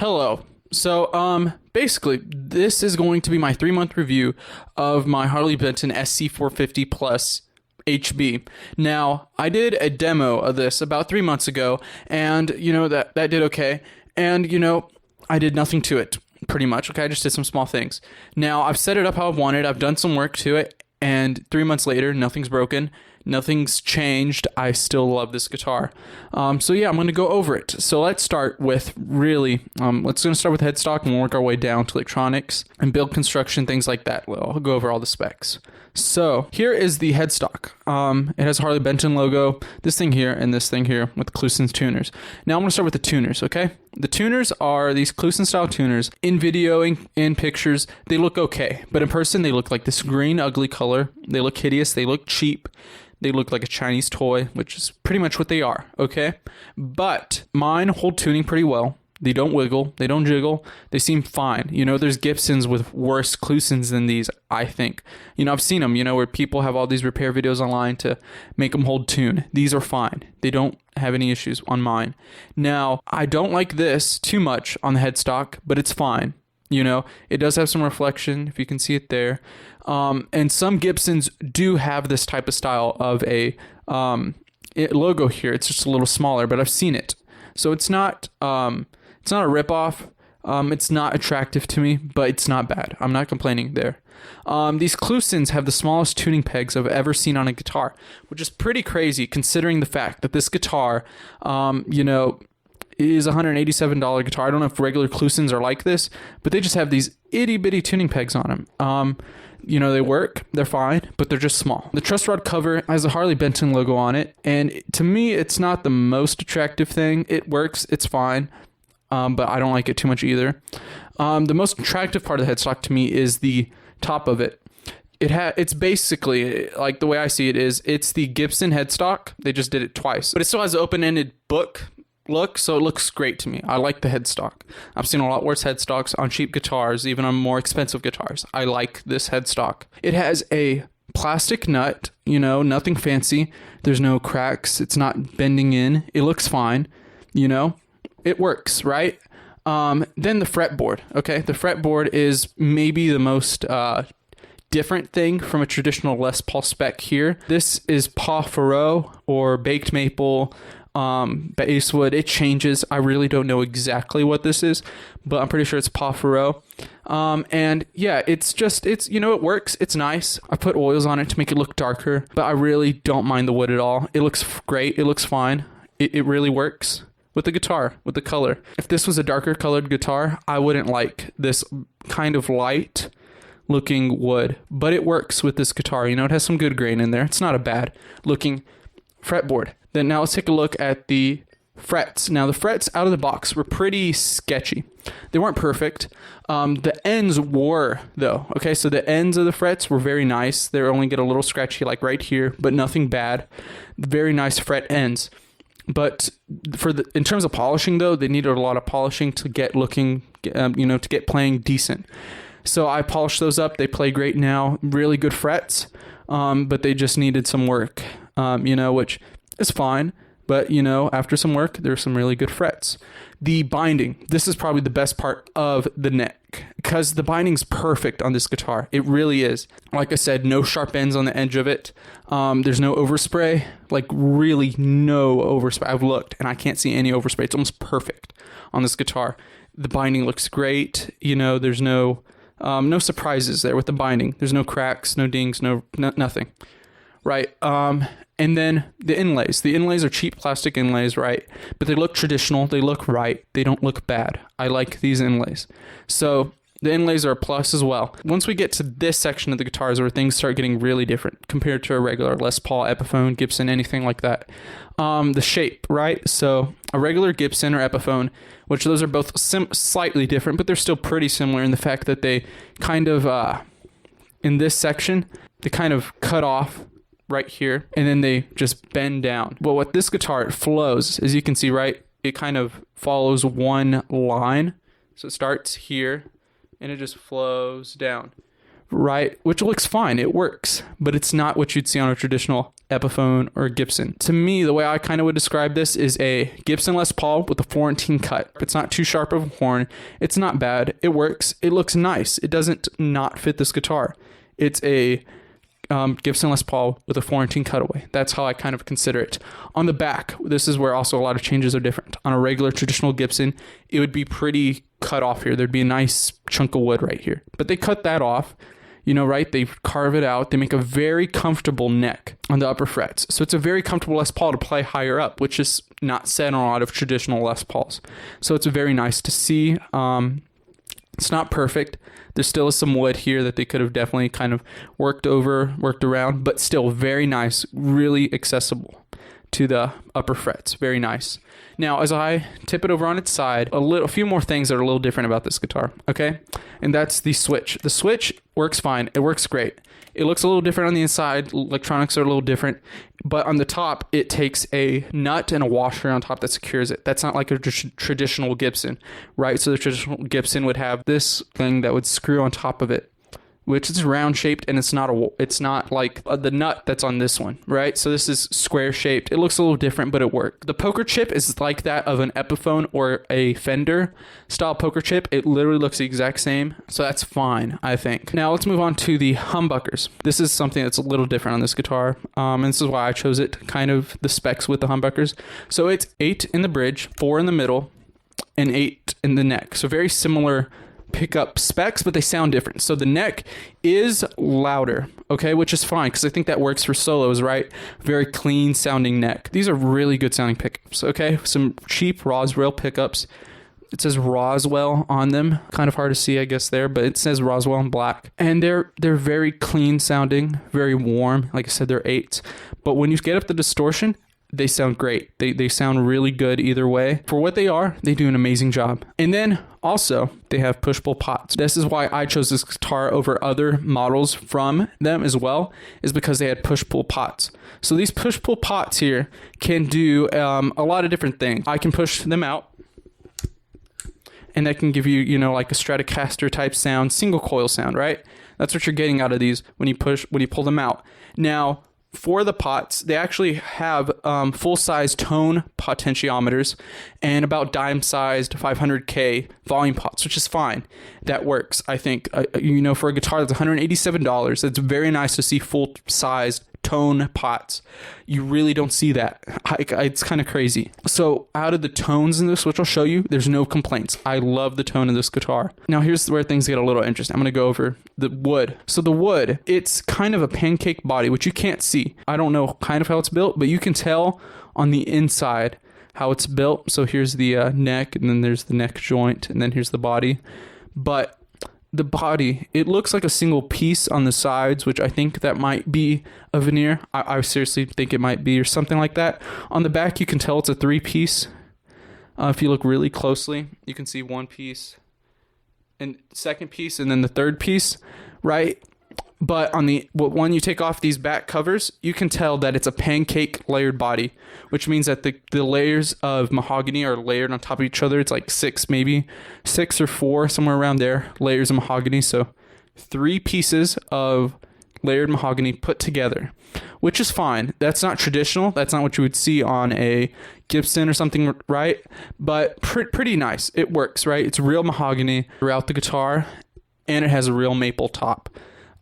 Hello. So, basically, this is going to be my 3-month review of my Harley Benton SC-450 Plus HB. Now, I did a demo of this about 3 months ago, and, that did okay. And, I did nothing to it, pretty much, okay? I just did some small things. Now, I've set it up how I wanted. I've done some work to it, and 3 months later, nothing's broken. Nothing's changed. I still love this guitar. So yeah, I'm going to go over it. So let's start with let's start with headstock and we'll work our way down to electronics and build construction, things like that. Well, I'll go over all the specs. So here is the headstock. It has Harley Benton logo, this thing here and this thing here with Klusen's tuners. Now I'm going to start with the tuners, okay? The tuners are these Klusen style tuners. In video, in pictures, they look okay. But in person, they look like this green, ugly color. They look hideous. They look cheap. They look like a Chinese toy, which is pretty much what they are, okay? But mine hold tuning pretty well. They don't wiggle. They don't jiggle. They seem fine. There's Gibsons with worse Klusens than these, I think. I've seen them, where people have all these repair videos online to make them hold tune. These are fine. They don't have any issues on mine. Now, I don't like this too much on the headstock, but it's fine. It does have some reflection, if you can see it there. And some Gibsons do have this type of style of a logo here. It's just a little smaller, but I've seen it. So it's not a ripoff. It's not attractive to me, but it's not bad. I'm not complaining there. These Klusens have the smallest tuning pegs I've ever seen on a guitar, which is pretty crazy considering the fact that this guitar, is a $187 guitar. I don't know if regular Klusens are like this, but they just have these itty bitty tuning pegs on them. They work, they're fine, but they're just small. The truss rod cover has a Harley Benton logo on it, and to me, it's not the most attractive thing. It works, it's fine, but I don't like it too much either. The most attractive part of the headstock to me is the top of it. It's basically, like the way I see it is, it's the Gibson headstock. They just did it twice, but it still has an open-ended book look, so it looks great to me. I like the headstock. I've seen a lot worse headstocks on cheap guitars, even on more expensive guitars. I like this headstock. It has a plastic nut, nothing fancy. There's no cracks. It's not bending in. It looks fine. It works, right? Then the fretboard, okay? The fretboard is maybe the most different thing from a traditional Les Paul spec here. This is Paw Furrow or Baked Maple, basswood. It changes. I really don't know exactly what this is, but I'm pretty sure it's Paw Furrow. And yeah, it works. It's nice. I put oils on it to make it look darker, but I really don't mind the wood at all. It looks great. It looks fine. It really works with the guitar, with the color. If this was a darker colored guitar, I wouldn't like this kind of light looking wood, but it works with this guitar. It has some good grain in there. It's not a bad looking fretboard. Then now let's take a look at the frets. Now the frets out of the box were pretty sketchy. They weren't perfect. The ends were though. Okay, so the ends of the frets were very nice. They only get a little scratchy like right here, but nothing bad. Very nice fret ends. But in terms of polishing though, they needed a lot of polishing to get to get playing decent. So I polished those up. They play great now. Really good frets. But they just needed some work. Which is fine, but after some work, there's some really good frets. The binding, this is probably the best part of the neck because the binding's perfect on this guitar. It really is. Like I said, no sharp ends on the edge of it. There's no overspray, like really no overspray. I've looked and I can't see any overspray. It's almost perfect on this guitar. The binding looks great. There's no surprises there with the binding. There's no cracks, no dings, nothing. Right. And then the inlays. The inlays are cheap plastic inlays, right? But they look traditional. They look right. They don't look bad. I like these inlays. So the inlays are a plus as well. Once we get to this section of the guitars where things start getting really different compared to a regular Les Paul, Epiphone, Gibson, anything like that. The shape, right? So a regular Gibson or Epiphone, which those are both slightly different, but they're still pretty similar in the fact that they kind of, in this section, they kind of cut off right here, and then they just bend down. Well, with this guitar, it flows, as you can see, right? It kind of follows one line. So it starts here, and it just flows down. right? Which looks fine. It works, but it's not what you'd see on a traditional Epiphone or Gibson. To me, the way I kind of would describe this is a Gibson Les Paul with a 418 cut. It's not too sharp of a horn. It's not bad. It works. It looks nice. It doesn't not fit this guitar. It's a Gibson Les Paul with a 418 cutaway. That's how I kind of consider it. On the back, this is where also a lot of changes are different. On a regular traditional Gibson, it would be pretty cut off here. There'd be a nice chunk of wood right here. But they cut that off, you know, right? They carve it out. They make a very comfortable neck on the upper frets. So it's a very comfortable Les Paul to play higher up, which is not said on a lot of traditional Les Pauls. So it's very nice to see. It's not perfect. There still is some wood here that they could have definitely kind of worked around, but still very nice, really accessible to the upper frets. Very nice. Now, as I tip it over on its side, a few more things that are a little different about this guitar, okay? And that's the switch. The switch works fine. It works great. It looks a little different on the inside. Electronics are a little different. But on the top, it takes a nut and a washer on top that secures it. That's not like a traditional Gibson, right? So the traditional Gibson would have this thing that would screw on top of it, which is round shaped, and it's not like the nut that's on this one, right? So this is square shaped. It looks a little different, but it worked. The poker chip is like that of an Epiphone or a Fender style poker chip. It literally looks the exact same, so that's fine, I think. Now let's move on to the humbuckers. This is something that's a little different on this guitar, and this is why I chose it, kind of the specs with the humbuckers. So it's 8 in the bridge, 4 in the middle, and 8 in the neck. So very similar pickup specs, but they sound different. So the neck is louder, okay, which is fine because I think that works for solos, right? Very clean sounding neck. These are really good sounding pickups, okay? Some cheap Roswell pickups. It says Roswell on them. Kind of hard to see, I guess, there, but it says Roswell in black. And they're very clean sounding, very warm. Like I said, they're 8s. But when you get up the distortion, they sound great. They sound really good either way. For what they are, they do an amazing job. And then also, they have push-pull pots. This is why I chose this guitar over other models from them as well, is because they had push-pull pots. So these push-pull pots here can do a lot of different things. I can push them out, and that can give you, you know, like a Stratocaster type sound, single coil sound, right? That's what you're getting out of these when you pull them out. Now, for the pots, they actually have full-size tone potentiometers and about dime-sized 500K volume pots, which is fine. That works, I think. You know, for a guitar that's $187, it's very nice to see full-sized tone pots. You really don't see that. It's kind of crazy. So out of the tones in this, which I'll show you, there's no complaints. I love the tone of this guitar. Now here's where things get a little interesting. I'm going to go over the wood. So the wood, it's kind of a pancake body, which you can't see. I don't know kind of how it's built, but you can tell on the inside how it's built. So here's the neck, and then there's the neck joint, and then here's the body. But the body, it looks like a single piece on the sides, which I think that might be a veneer. I seriously think it might be, or something like that. On the back, you can tell it's a 3-piece. If you look really closely, you can see 1 piece, and second piece, and then the third piece, right? But when you take off these back covers, you can tell that it's a pancake layered body, which means that the layers of mahogany are layered on top of each other. It's like 6 or 4, somewhere around there, layers of mahogany. So 3 pieces of layered mahogany put together, which is fine. That's not traditional. That's not what you would see on a Gibson or something, right? But pretty nice. It works, right? It's real mahogany throughout the guitar, and it has a real maple top.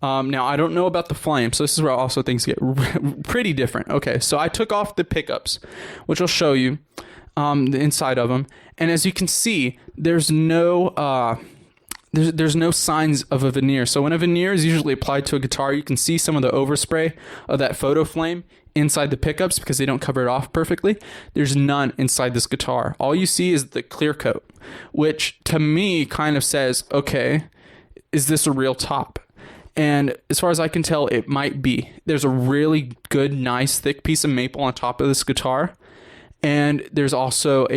Now, I don't know about the flame, so this is where also things get pretty different. Okay, so I took off the pickups, which I'll show you the inside of them. And as you can see, there's no signs of a veneer. So when a veneer is usually applied to a guitar, you can see some of the overspray of that photo flame inside the pickups because they don't cover it off perfectly. There's none inside this guitar. All you see is the clear coat, which to me kind of says, okay, is this a real top? And as far as I can tell, it might be. There's a really good, nice, thick piece of maple on top of this guitar. And there's also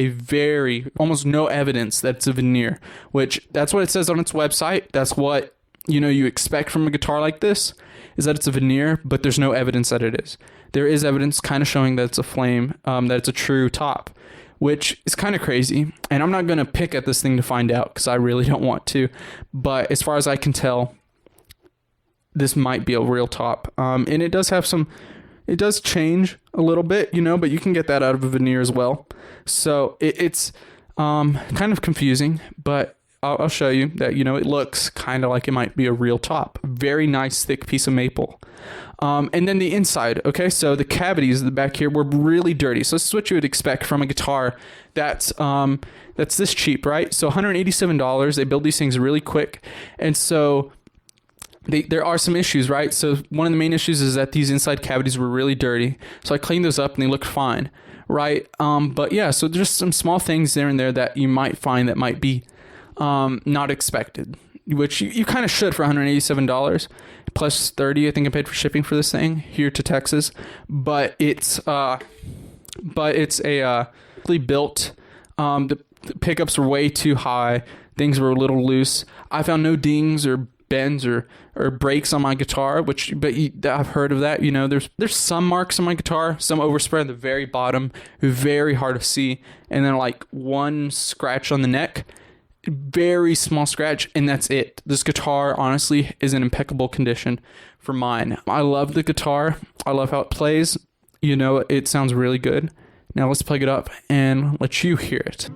almost no evidence that it's a veneer, which that's what it says on its website. That's what, you expect from a guitar like this, is that it's a veneer, but there's no evidence that it is. There is evidence kind of showing that it's a flame, that it's a true top, which is kind of crazy. And I'm not going to pick at this thing to find out because I really don't want to. But as far as I can tell, this might be a real top. And it does have some, it does change a little bit, you know, but you can get that out of a veneer as well. So it's kind of confusing, but I'll show you that, you know, it looks kind of like it might be a real top. Very nice thick piece of maple. And then the inside, okay, so the cavities in the back here were really dirty. So this is what you would expect from a guitar that's this cheap, right? So $187. They build these things really quick, and so there are some issues, right? So one of the main issues is that these inside cavities were really dirty. So I cleaned those up and they looked fine, right? But yeah, so there's some small things there and there that you might find that might be not expected, which you kind of should for $187 plus $30. I think I paid for shipping for this thing here to Texas, but it's a built. The pickups were way too high. Things were a little loose. I found no dings or bends or breaks on my guitar, I've heard of that. You know, there's some marks on my guitar, some overspread at the very bottom, very hard to see, and then like one scratch on the neck, very small scratch, and that's it. This guitar honestly is in impeccable condition for mine. I love the guitar. I love how it plays. You know, it sounds really good. Now let's plug it up and let you hear it.